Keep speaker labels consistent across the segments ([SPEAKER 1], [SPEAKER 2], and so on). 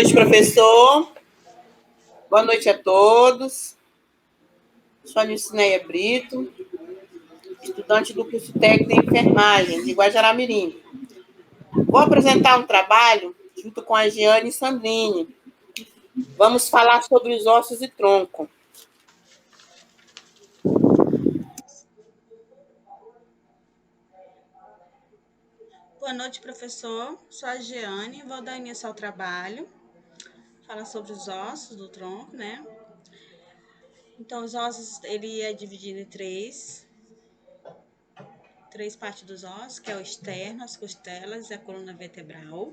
[SPEAKER 1] noite, professor. Boa noite a todos. Sou a Nilcineia Brito, estudante do curso técnico de enfermagem de Guajará-Mirim. Vou apresentar um trabalho junto com a Giane e Sandrine. Vamos falar sobre os ossos e tronco.
[SPEAKER 2] Boa noite, professor. Sou a Giane, vou dar início ao trabalho. Falar sobre os ossos do tronco, né? Então, os ossos, ele é dividido em três partes dos ossos, que é o externo, as costelas e a coluna vertebral.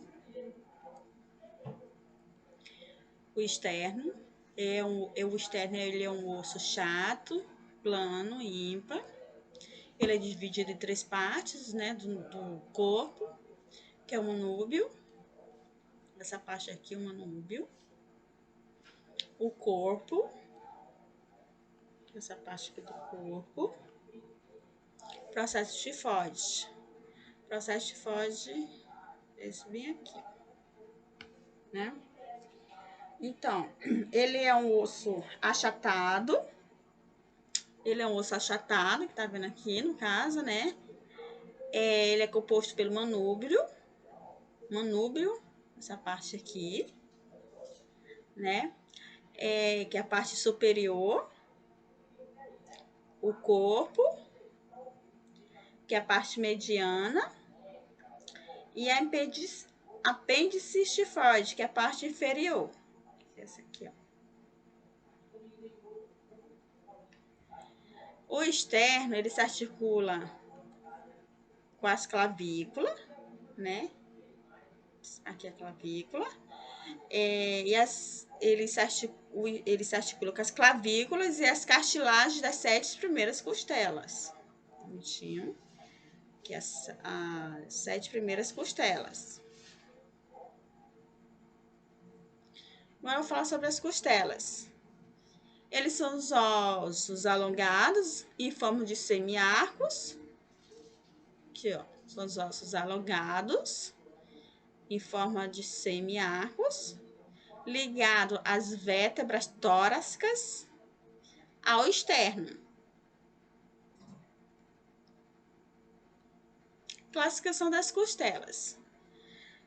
[SPEAKER 2] O externo, ele é um osso chato, plano e ímpar. Ele é dividido em três partes, né, do corpo, que é o manúbio. Essa parte aqui é o manúbio. O corpo, essa parte aqui do corpo. Processo tifoide. Processo tifoide, esse bem aqui, né? Então, ele é um osso achatado. Ele é um osso achatado, que tá vendo aqui no caso, né? Ele é composto pelo manúbio, essa parte aqui, né? Que é a parte superior, o corpo, que é a parte mediana, e a apêndice tifoide, que é a parte inferior. Essa aqui, ó. O externo, ele se articula com as clavículas, né? Aqui é a clavícula. Ele se articula com as clavículas e as cartilagens das 7 primeiras costelas. Bonitinho. Que é as 7 primeiras costelas. Agora eu vou falar sobre as costelas. Eles são os ossos alongados em forma de semiarcos. Aqui, ó, são os ossos alongados em forma de semiarcos, ligado às vértebras torácicas ao externo. Classificação das costelas.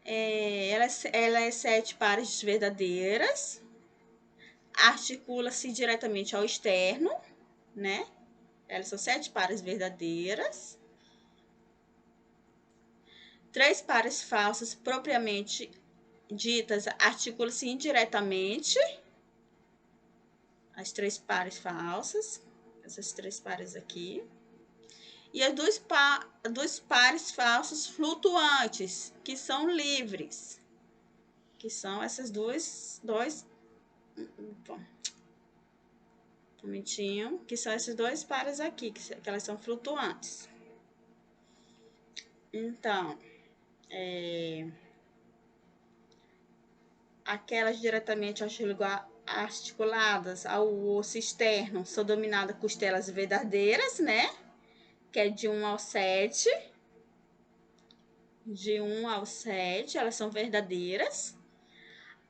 [SPEAKER 2] Ela é 7 pares verdadeiras, articula-se diretamente ao externo, né? Elas são 7 pares verdadeiras. 3 pares falsas, propriamente ditas, articulam-se indiretamente. As 3 pares falsas, essas 3 pares aqui. E as dois pares falsos flutuantes, que são livres. Que são essas dois um momentinho, que são esses 2 pares aqui, que elas são flutuantes. Então, aquelas diretamente articuladas ao osso externo são dominadas costelas verdadeiras, né? Que é de 1 ao 7. De 1 ao 7, elas são verdadeiras.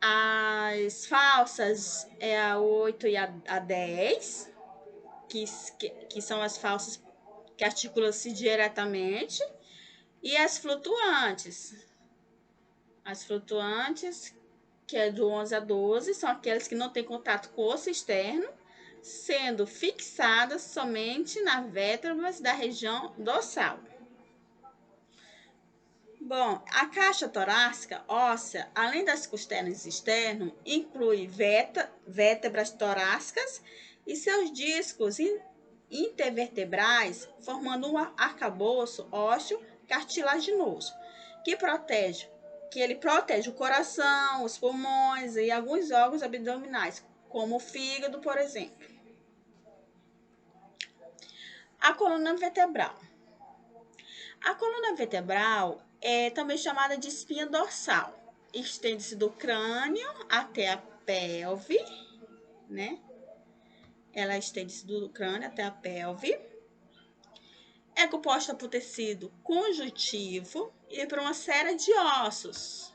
[SPEAKER 2] As falsas é a 8 e a 10, que são as falsas que articulam-se diretamente. E as flutuantes, que é do 11 a 12, são aquelas que não têm contato com o osso externo, sendo fixadas somente nas vértebras da região dorsal. Bom, a caixa torácica óssea, além das costelas externas, inclui vértebras torácicas e seus discos intervertebrais, formando um arcabouço ósseo cartilaginoso, que ele protege o coração, os pulmões e alguns órgãos abdominais, como o fígado, por exemplo. A coluna vertebral. A coluna vertebral é também chamada de espinha dorsal. Estende-se do crânio até a pelve, né? Ela estende-se do crânio até a pelve. É composta por tecido conjuntivo e por uma série de ossos.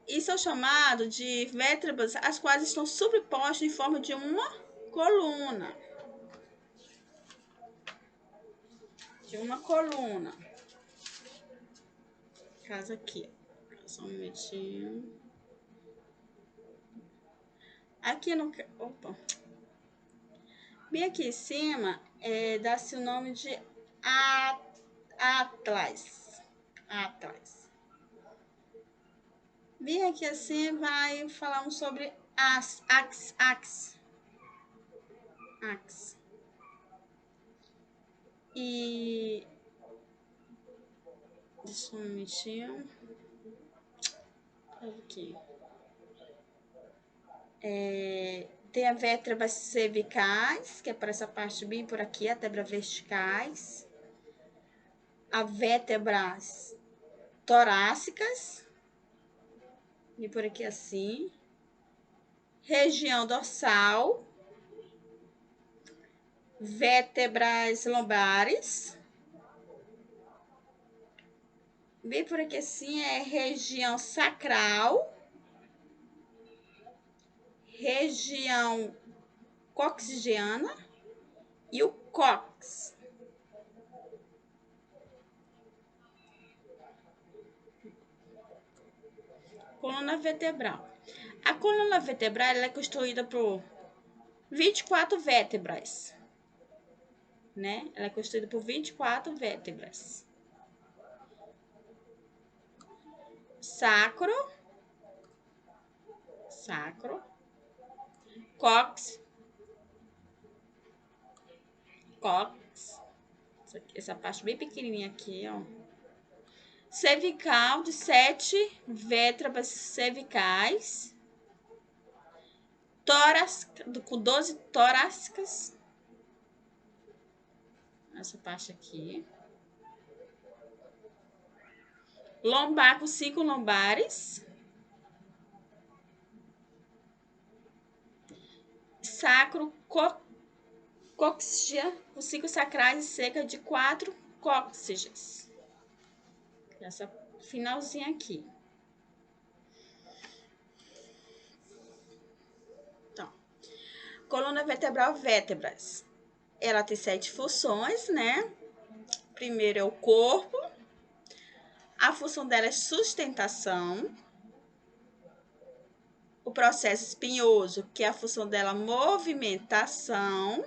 [SPEAKER 2] Isso é chamado de vértebras, as quais estão sobrepostas em forma de uma coluna. De uma coluna. Caso aqui. Só um minutinho. Aqui no... Opa. Bem aqui em cima, dá-se o nome de Atlas. Atlas. Bem aqui assim, vai falar sobre Ax. E... Deixa um minutinho. Aqui. Tem a vértebras cervicais, que é por essa parte bem por aqui, a vértebras verticais. A vértebras torácicas, e por aqui assim. Região dorsal. Vértebras lombares. Bem por aqui assim é região sacral. Região coxigeana e o cóccix. Coluna vertebral. A coluna vertebral ela é construída por 24 vértebras, né? Ela é construída por 24 vértebras. Sacro, cóccix, essa parte bem pequenininha aqui, ó. Cervical, de 7 vértebras cervicais. Tórax, com 12 torácicas. Essa parte aqui. Lombar, com 5 lombares. Sacro, cóccixia, com 5 sacrais e cerca de 4 cócciges. Essa finalzinha aqui. Então, coluna vertebral, vértebras. Ela tem 7 funções, né? Primeiro é o corpo. A função dela é sustentação. O processo espinhoso, que é a função dela movimentação.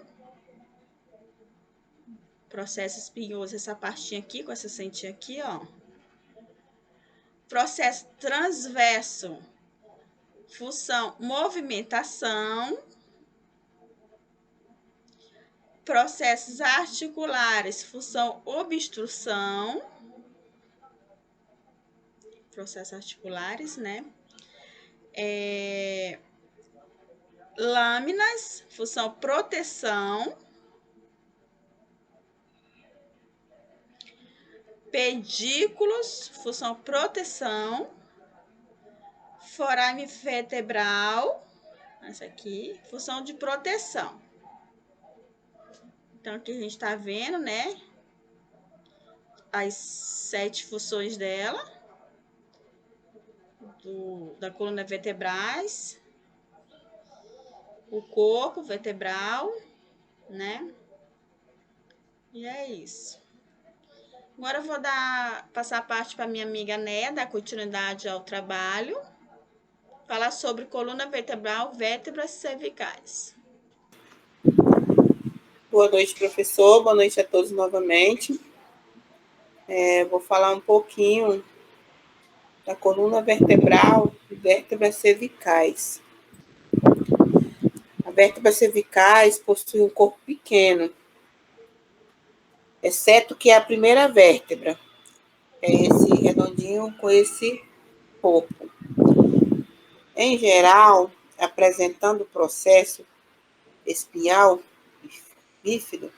[SPEAKER 2] Processo espinhoso, essa partinha aqui, com essa sentinha aqui, ó. Processo transverso, função movimentação. Processos articulares, função obstrução. Processos articulares, né? Lâminas, função proteção. Pedículos, função proteção. Forame vertebral, essa aqui, função de proteção. Então, aqui a gente tá vendo, né? As 7 funções dela. Da coluna vertebrais. O corpo vertebral, né? E é isso. Agora eu vou passar a parte para minha amiga Né, dar continuidade ao trabalho. Falar sobre coluna vertebral, vértebras cervicais.
[SPEAKER 1] Boa noite, professor. Boa noite a todos novamente. Vou falar um pouquinho da coluna vertebral e vértebras cervicais. As vértebras cervicais possuem um corpo pequeno, exceto que a primeira vértebra é esse redondinho com esse corpo. Em geral, apresentando o processo espinhal bífido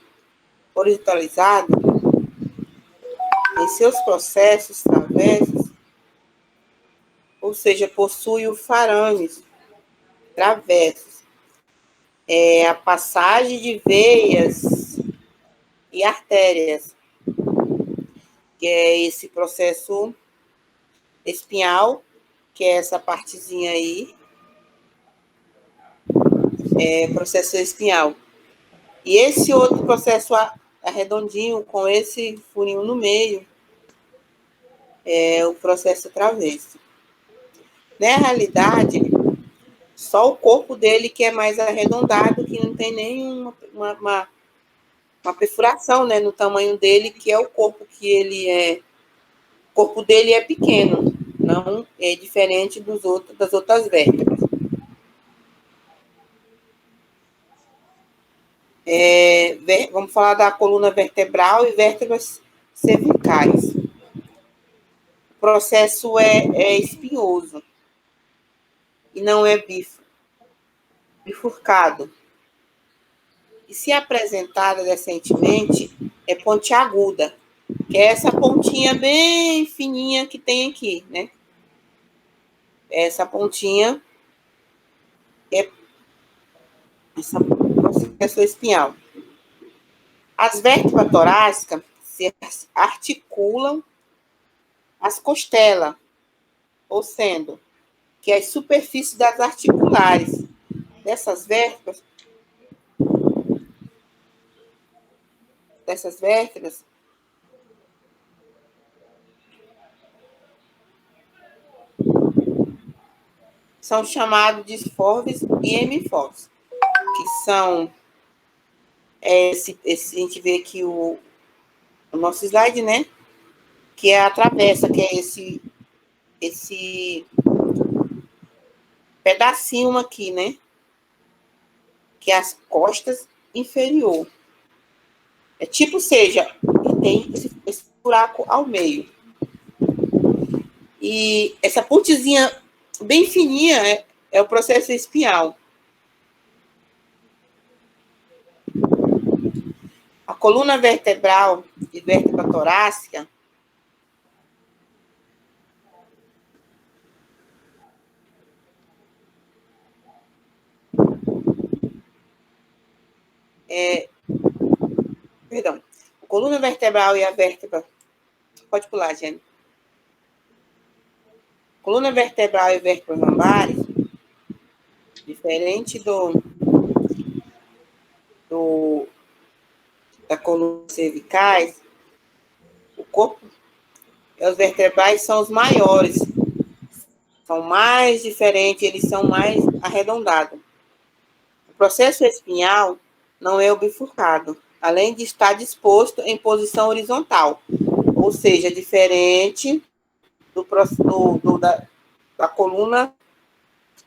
[SPEAKER 1] horizontalizado, em seus processos transversos, ou seja, possui o farames traversos, a passagem de veias e artérias, que é esse processo espinhal que é essa partezinha aí, é processo espinhal. E esse outro processo arredondinho, com esse furinho no meio, é o processo travesso. Na realidade, só o corpo dele que é mais arredondado, que não tem nem uma perfuração, né, no tamanho dele, que é o corpo que ele é. O corpo dele é pequeno, não é diferente das outras vértebras. Vamos falar da coluna vertebral e vértebras cervicais. O processo é espinhoso e não é bifurcado. E se apresentada decentemente, é pontiaguda, que é essa pontinha bem fininha que tem aqui, né? Essa pontinha é essa processo espinhal. As vértebras torácicas se articulam às costelas, ou sendo que as superfícies das articulares dessas vértebras são chamados de esforves e hemiforves, que são a gente vê aqui o nosso slide, né? Que é a travessa, que é esse pedacinho aqui, né? Que é as costas inferior. É tipo, seja, que tem esse buraco ao meio. E essa pontezinha bem fininha é o processo espinhal. A coluna vertebral e vértebra torácica perdão. A coluna vertebral e a vértebra... Pode pular, Jenny. Coluna vertebral e vértebras lombares, diferente da coluna cervicais, o corpo e os vertebrais são os maiores, são mais diferentes, eles são mais arredondados. O processo espinhal não é o bifurcado, além de estar disposto em posição horizontal, ou seja, diferente da coluna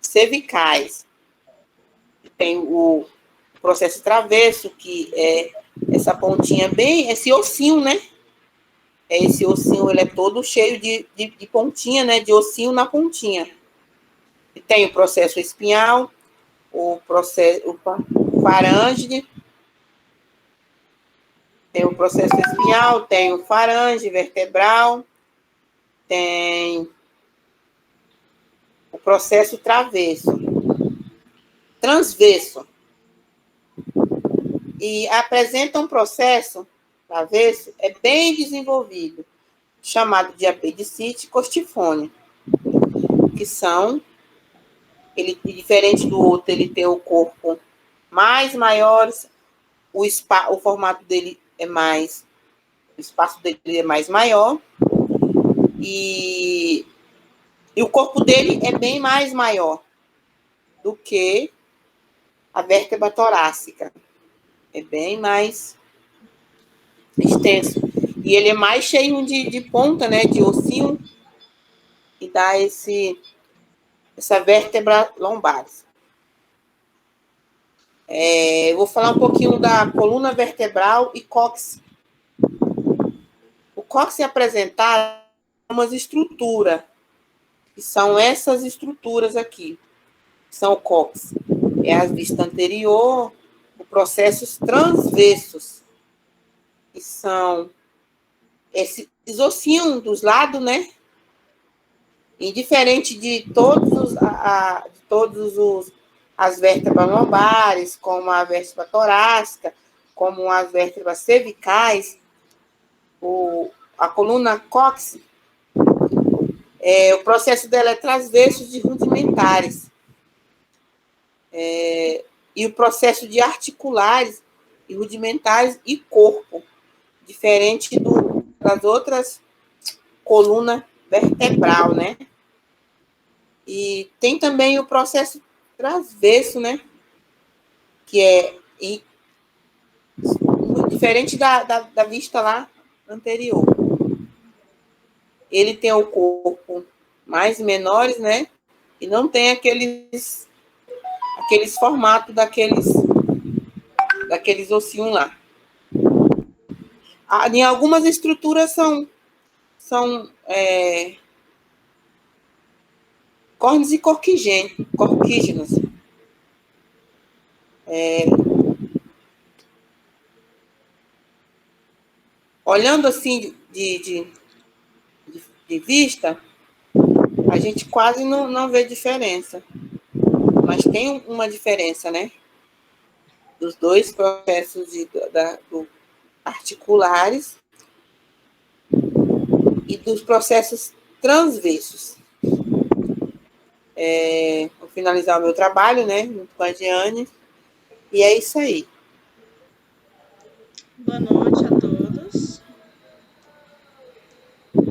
[SPEAKER 1] cervicais. Tem o processo travesso, que é essa pontinha bem, esse ossinho, né? Esse ossinho, ele é todo cheio de pontinha, né? De ossinho na pontinha. E tem o processo espinhal, o farange, tem o processo espinhal, tem o farange vertebral, tem o processo transverso. E apresenta um processo travesso bem desenvolvido, chamado de apendicite costifone, que são, ele diferente do outro, ele tem o corpo mais maior, o formato dele é mais, o espaço dele é mais maior, e o corpo dele é bem mais maior do que a vértebra torácica. É bem mais extenso. E ele é mais cheio de ponta, né? De ossinho, e dá essa vértebra lombares. Eu vou falar um pouquinho da coluna vertebral e cóccix. O cóccix é apresentado uma estrutura, que são essas estruturas aqui, que são o cóccix. É a vista anterior, os processos transversos, que são esses ossinhos dos lados, né? E diferente de as vértebras lombares, como a vértebra torácica, como as vértebras cervicais, a coluna cóccix, O processo dela é transversos de rudimentares. E o processo de articulares e rudimentares e corpo, diferente das outras coluna vertebral, né? E tem também o processo transverso, né? Que é diferente da vista lá anterior. Ele tem o corpo mais menores, né? E não tem aqueles formatos daqueles ossinhos lá. Em algumas estruturas são córneos e corquígenos. Olhando assim de vista, a gente quase não vê diferença. Mas tem uma diferença, né? Dos dois processos do articulares e dos processos transversos. Vou finalizar o meu trabalho, né? Junto com a Diane. E é isso aí.